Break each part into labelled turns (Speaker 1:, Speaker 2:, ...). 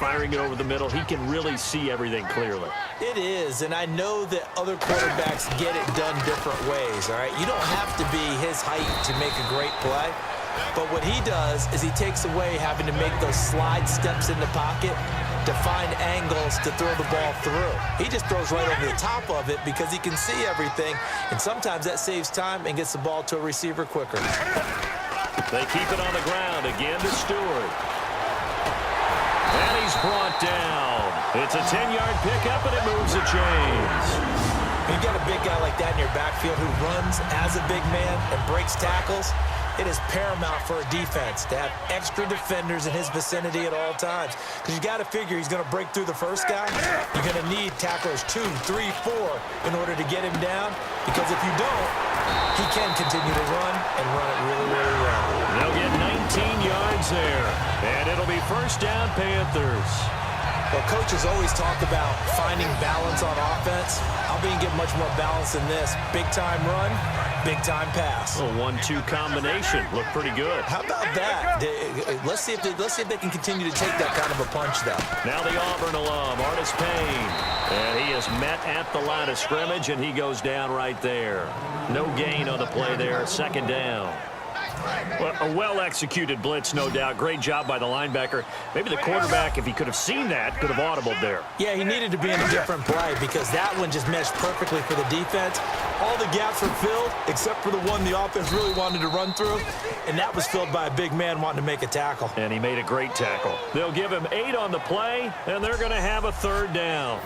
Speaker 1: firing it over the middle. He can really see everything clearly.
Speaker 2: It is, and I know that other quarterbacks get it done different ways, all right? You don't have to be his height to make a great play. But what he does is he takes away having to make those slide steps in the pocket to find angles to throw the ball through. He just throws right over the top of it because he can see everything, and sometimes that saves time and gets the ball to a receiver quicker.
Speaker 1: They keep it on the ground. Again to Stewart. And he's brought down. It's a 10-yard pickup, and it moves the chains.
Speaker 2: When you got a big guy like that in your backfield who runs as a big man and breaks tackles, it is paramount for a defense to have extra defenders in his vicinity at all times. Because you got to figure he's going to break through the first guy. You're going to need tacklers 2, 3, 4 in order to get him down. Because if you don't, he can continue to run and run it really, really well.
Speaker 1: They'll get 19 yards there. And it'll be first down, Panthers.
Speaker 2: Well, coaches always talk about finding balance on offense. I'll be get much more balance than this. Big-time run, big-time pass.
Speaker 1: A 1-2 combination. Looked pretty good.
Speaker 2: How about that? Let's see if they can continue to take that kind of a punch, though.
Speaker 1: Now the Auburn alum, Artis Payne. And he is met at the line of scrimmage, and he goes down right there. No gain on the play there. Second down. Well, a well-executed blitz, no doubt. Great job by the linebacker. Maybe the quarterback, if he could have seen that, could have audibled there.
Speaker 2: Yeah, he needed to be in a different play because that one just meshed perfectly for the defense. All the gaps were filled except for the one the offense really wanted to run through, and that was filled by a big man wanting to make a tackle.
Speaker 1: And he made a great tackle. They'll give him 8 on the play, and they're going to have a third down.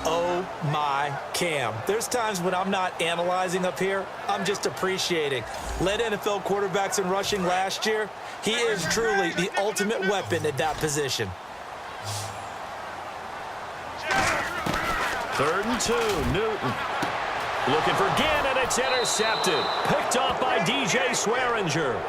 Speaker 2: Oh, my Cam. There's times when I'm not analyzing up here. I'm just appreciating. Led NFL quarterbacks in rushing last year. He is truly the ultimate weapon at that position.
Speaker 1: 3rd and 2, Newton. Looking for Ginn, and it's intercepted. Picked off by DJ Swearinger.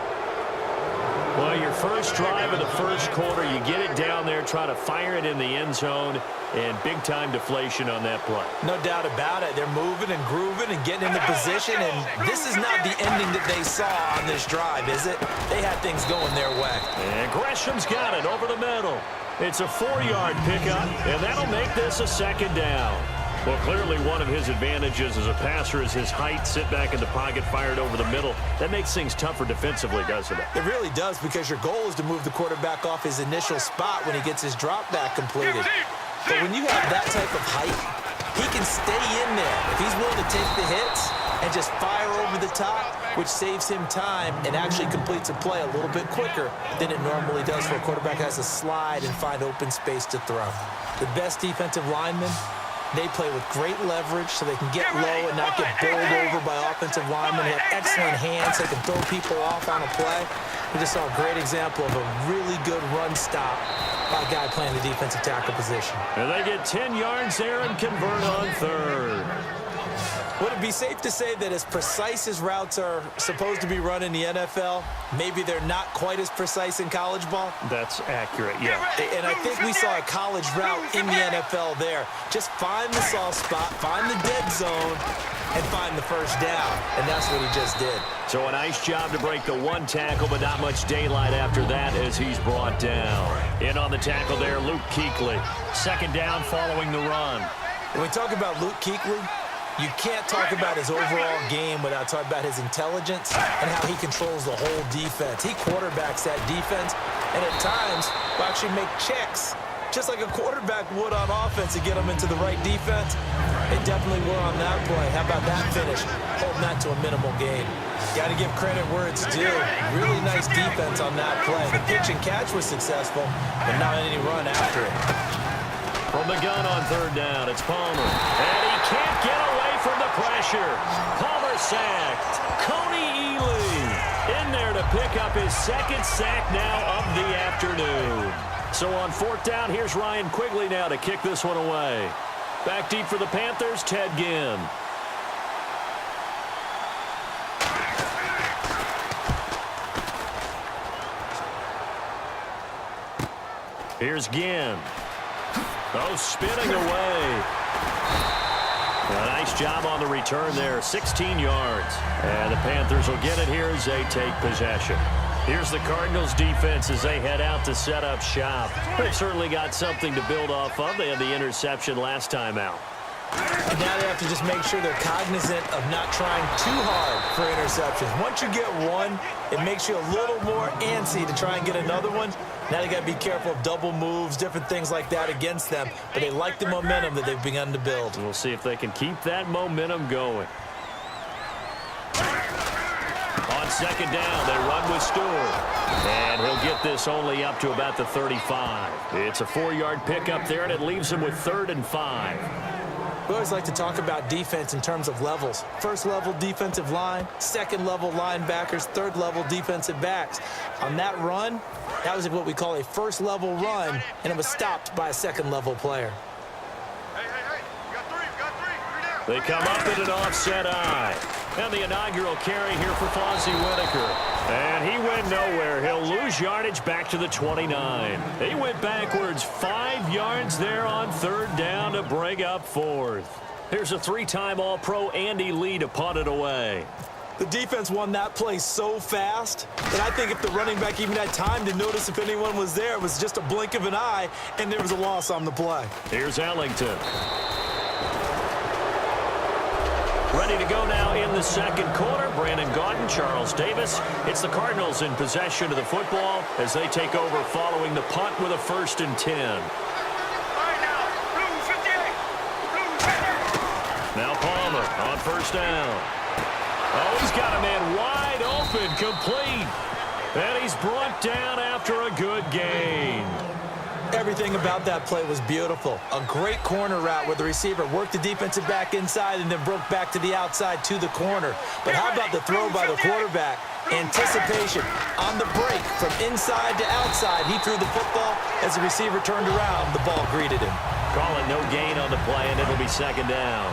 Speaker 1: Well, your first drive of the first quarter, you get it down there, try to fire it in the end zone, and big-time deflation on that play.
Speaker 2: No doubt about it. They're moving and grooving and getting into position, and this is not the ending that they saw on this drive, is it? They had things going their way.
Speaker 1: And Gresham's got it over the middle. It's a 4-yard pickup, and that'll make this a second down. Well, clearly one of his advantages as a passer is his height, sit back in the pocket, fired over the middle. That makes things tougher defensively, doesn't it?
Speaker 2: It really does, because your goal is to move the quarterback off his initial spot when he gets his drop back completed. But when you have that type of height, he can stay in there. If he's willing to take the hits and just fire over the top, which saves him time and actually completes a play a little bit quicker than it normally does for a quarterback has to slide and find open space to throw. The best defensive linemen, they play with great leverage so they can get low and not get bowled over by offensive linemen. They have excellent hands. They can throw people off on a play. We just saw a great example of a really good run stop by a guy playing the defensive tackle position.
Speaker 1: And they get 10 yards there and convert on 3rd.
Speaker 2: Would it be safe to say that as precise as routes are supposed to be run in the NFL, maybe they're not quite as precise in college ball?
Speaker 1: That's accurate, yeah.
Speaker 2: And I think we saw a college route in the NFL there. Just find the soft spot, find the dead zone, and find the first down. And that's what he just did.
Speaker 1: So a nice job to break the one tackle, but not much daylight after that as he's brought down. In on the tackle there, Luke Kuechly. Second down following the run.
Speaker 2: When we talk about Luke Kuechly, you can't talk about his overall game without talking about his intelligence and how he controls the whole defense. He quarterbacks that defense, and at times will actually make checks, just like a quarterback would on offense to get them into the right defense. They definitely were on that play. How about that finish? Holding that to a minimal gain. Got to give credit where it's due. Really nice defense on that play. The pitch and catch was successful, but not any run after it.
Speaker 1: From the gun on 3rd down, it's Palmer. And he can't get away from the pressure. Palmer sacked. Coney Ely in there to pick up his 2nd sack now of the afternoon. So on 4th down, here's Ryan Quigley now to kick this one away. Back deep for the Panthers, Ted Ginn. Here's Ginn. Oh, spinning away. A nice job on the return there, 16 yards. And the Panthers will get it here as they take possession. Here's the Cardinals defense as they head out to set up shop. They've certainly got something to build off of. They had the interception last time out.
Speaker 2: And now they have to just make sure they're cognizant of not trying too hard for interceptions. Once you get one, it makes you a little more antsy to try and get another one. Now they got to be careful of double moves, different things like that against them. But they like the momentum that they've begun to build.
Speaker 1: We'll see if they can keep that momentum going. On second down, they run with Stewart. And he'll get this only up to about the 35. It's a 4-yard pickup there, and it leaves him with 3rd and 5.
Speaker 2: We always like to talk about defense in terms of levels. First-level defensive line, second-level linebackers, third-level defensive backs. On that run, that was what we call a first-level run, and it was stopped by a second-level player.
Speaker 3: Hey, you got three.
Speaker 1: They come up in an offset eye. And the inaugural carry here for Fozzie Whitaker. And he went nowhere. He'll lose yardage back to the 29. He went backwards 5 yards there on 3rd down to bring up 4th. Here's a 3-time All-Pro Andy Lee to punt it away.
Speaker 2: The defense won that play so fast that I think if the running back even had time to notice if anyone was there, it was just a blink of an eye, and there was a loss on the play.
Speaker 1: Here's Ellington. Ready to go now in the second quarter. Brandon Gaudin, Charles Davis. It's the Cardinals in possession of the football as they take over following the punt with a 1st and 10. Now Palmer on 1st down. Oh, he's got a man wide open, complete. And he's brought down after a good gain.
Speaker 2: Everything about that play was beautiful. A great corner route where the receiver worked the defensive back inside and then broke back to the outside to the corner. But how about the throw by the quarterback? Anticipation on the break from inside to outside. He threw the football. As the receiver turned around, the ball greeted him.
Speaker 1: Call it no gain on the play, and it'll be 2nd down.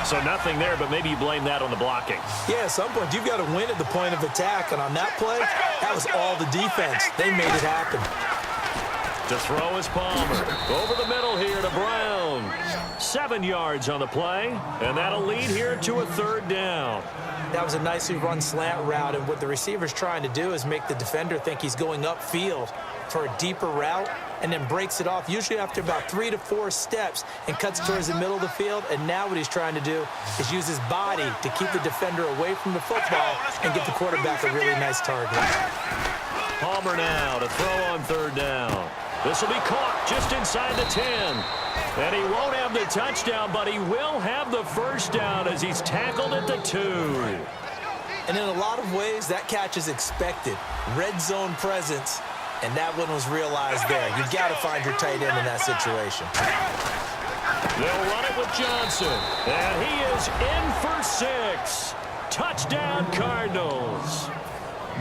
Speaker 1: So nothing there, but maybe you blame that on the blocking.
Speaker 2: Yeah, at some point, you've got to win at the point of attack. And on that play, that was all the defense. They made it happen.
Speaker 1: To throw is Palmer. Over the middle here to Brown. 7 yards on the play, and that'll lead here to a 3rd down.
Speaker 2: That was a nicely run slant route, and what the receiver's trying to do is make the defender think he's going upfield for a deeper route and then breaks it off, usually after about 3 to 4 steps, and cuts towards the middle of the field. And now what he's trying to do is use his body to keep the defender away from the football and get the quarterback a really nice target.
Speaker 1: Palmer now to throw on 3rd down. This will be caught just inside the 10. And he won't have the touchdown, but he will have the 1st down as he's tackled at the 2.
Speaker 2: And in a lot of ways, that catch is expected. Red zone presence, and that one was realized there. You've got to find your tight end in that situation.
Speaker 1: They'll run it with Johnson. And he is in for 6. Touchdown, Cardinals.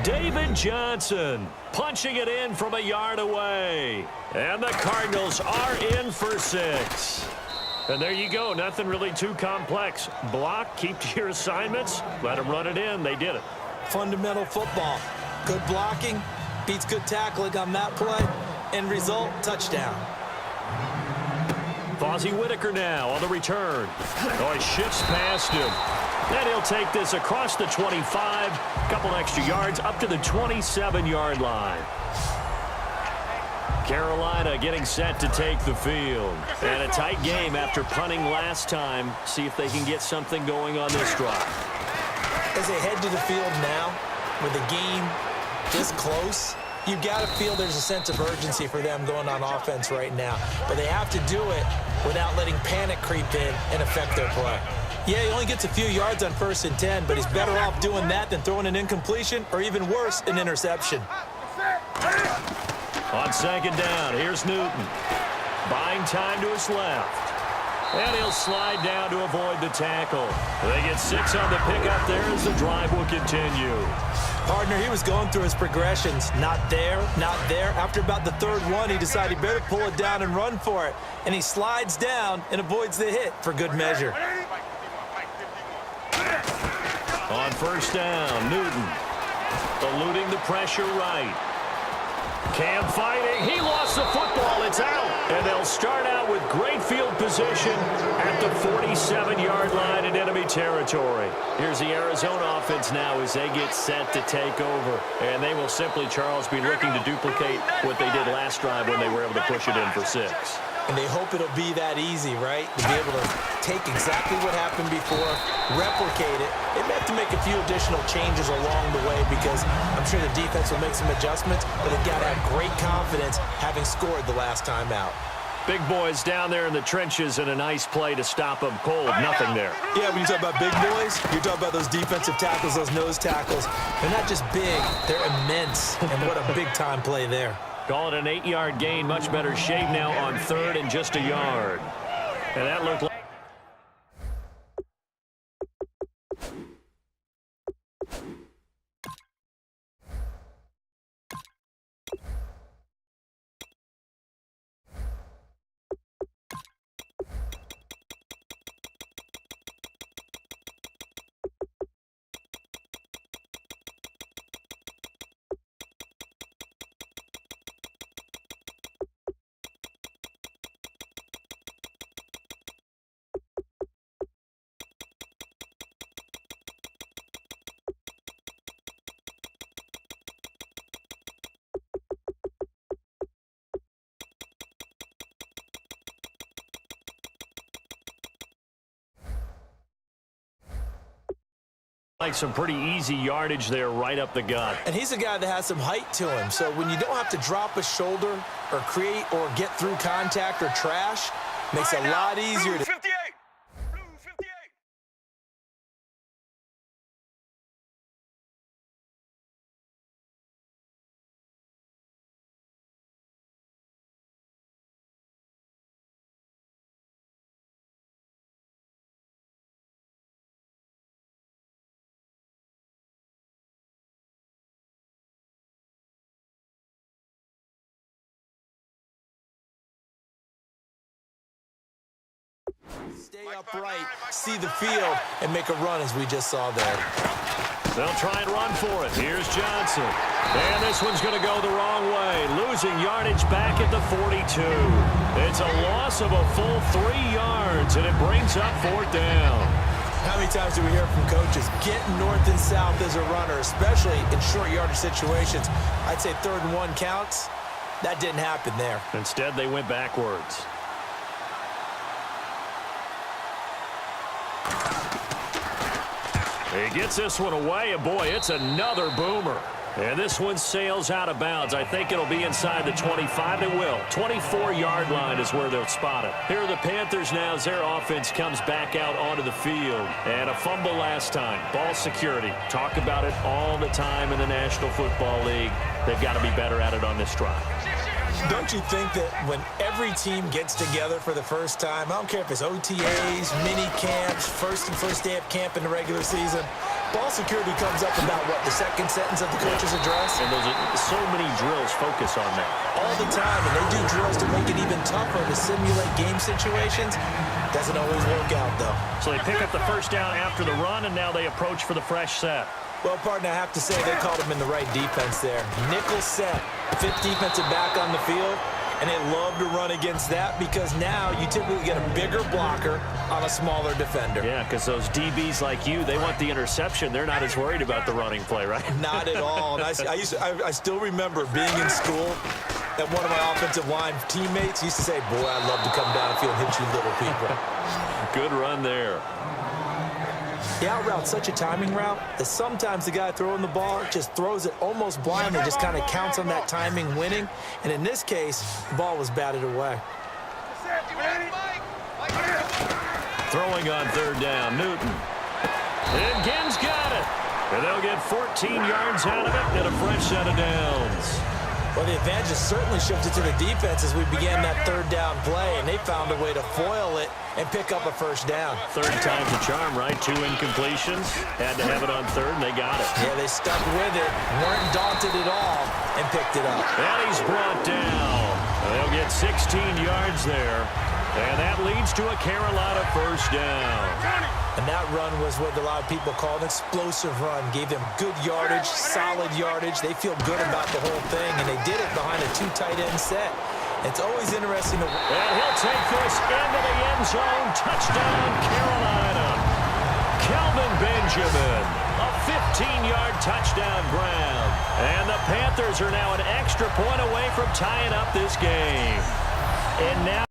Speaker 1: David Johnson punching it in from a yard away. And the Cardinals are in for 6. And there you go. Nothing really too complex. Block, keep to your assignments, let them run it in. They did it.
Speaker 2: Fundamental football. Good blocking beats good tackling on that play. End result, touchdown.
Speaker 1: Fozzie Whitaker now on the return. Oh, he shifts past him. And he'll take this across the 25, a couple extra yards, up to the 27-yard line. Carolina getting set to take the field. And a tight game after punting last time. See if they can get something going on this drive.
Speaker 2: As they head to the field now, with the game this close, you've got to feel there's a sense of urgency for them going on offense right now. But they have to do it without letting panic creep in and affect their play. Yeah, he only gets a few yards on 1st and 10, but he's better off doing that than throwing an incompletion or even worse, an interception.
Speaker 1: On 2nd down, here's Newton. Buying time to his left. And he'll slide down to avoid the tackle. They get 6 on the pickup there as the drive will continue.
Speaker 2: Partner, he was going through his progressions. Not there, not there. After about the 3rd one, he decided he better pull it down and run for it. And he slides down and avoids the hit for good measure.
Speaker 1: On 1st down, Newton eluding the pressure right. Cam fighting. He lost the football. It's out. And they'll start out with great field position. position at the 47-yard line in enemy territory. Here's the Arizona offense now as they get set to take over. And they will simply, Charles, be looking to duplicate what they did last drive when they were able to push it in for 6.
Speaker 2: And they hope it'll be that easy, right? To be able to take exactly what happened before, replicate it. They may have to make a few additional changes along the way because I'm sure the defense will make some adjustments, but they've got to have great confidence having scored the last time out.
Speaker 1: Big boys down there in the trenches and a nice play to stop them cold. Nothing there.
Speaker 2: Yeah, when you talk about big boys, you're talking about those defensive tackles, those nose tackles. They're not just big, they're immense. And what a big-time play there.
Speaker 1: Call it an 8-yard gain. Much better shape now on 3rd and just a yard. And that looked like... Like some pretty easy yardage there right up the gut.
Speaker 2: And he's a guy that has some height to him. So when you don't have to drop a shoulder or create or get through contact or trash, makes it a lot easier to...
Speaker 3: 58. Blue 58.
Speaker 2: Stay upright, see the field, and make a run as we just saw there.
Speaker 1: They'll try and run for it. Here's Johnson. And this one's going to go the wrong way. Losing yardage back at the 42. It's a loss of a full 3 yards, and it brings up 4th down.
Speaker 2: How many times do we hear from coaches, get north and south as a runner, especially in short yardage situations? I'd say 3rd and 1 counts. That didn't happen there.
Speaker 1: Instead, they went backwards. He gets this one away, and boy, it's another boomer. And this one sails out of bounds. I think it'll be inside the 25. It will. 24-yard line is where they'll spot it. Here are the Panthers now as their offense comes back out onto the field. And a fumble last time. Ball security. Talk about it all the time in the National Football League. They've got to be better at it on this drive.
Speaker 2: Don't you think that when every team gets together for the first time, I don't care if it's OTAs, mini camps, first day of camp in the regular season, ball security comes up about what, the second sentence of the coach's address?
Speaker 1: And so many drills focus on that.
Speaker 2: All the time, and they do drills to make it even tougher to simulate game situations. Doesn't always work out, though.
Speaker 1: So they pick up the first down after the run, and now they approach for the fresh set.
Speaker 2: Well, partner, I have to say they called him in the right defense there. Nickel set, 5th defensive back on the field, and they love to run against that because now you typically get a bigger blocker on a smaller defender.
Speaker 1: Yeah, because those DBs like you, they want the interception. They're not as worried about the running play, right?
Speaker 2: Not at all. And I still remember being in school, and one of my offensive line teammates used to say, boy, I'd love to come downfield and hit you little people.
Speaker 1: Good run there.
Speaker 2: The out route's such a timing route that sometimes the guy throwing the ball just throws it almost blindly, just kind of counts on that timing winning. And in this case, the ball was batted away.
Speaker 1: Throwing on 3rd down, Newton. And Ginn's got it. And they'll get 14 yards out of it and a fresh set of downs.
Speaker 2: Well, the advantage has certainly shifted to the defense as we began that 3rd down play, and they found a way to foil it and pick up a first down.
Speaker 1: 3rd time's a charm, right? 2 incompletions. Had to have it on 3rd, and they got it.
Speaker 2: Yeah, they stuck with it, weren't daunted at all, and picked it up.
Speaker 1: And he's brought down. They'll get 16 yards there. And that leads to a Carolina first down.
Speaker 2: And that run was what a lot of people call an explosive run. Gave them good yardage, solid yardage. They feel good about the whole thing, and they did it behind a 2 tight end set. It's always interesting to...
Speaker 1: And he'll take this into the end zone. Touchdown, Carolina. Kelvin Benjamin, a 15-yard touchdown grab. And the Panthers are now an extra point away from tying up this game. And now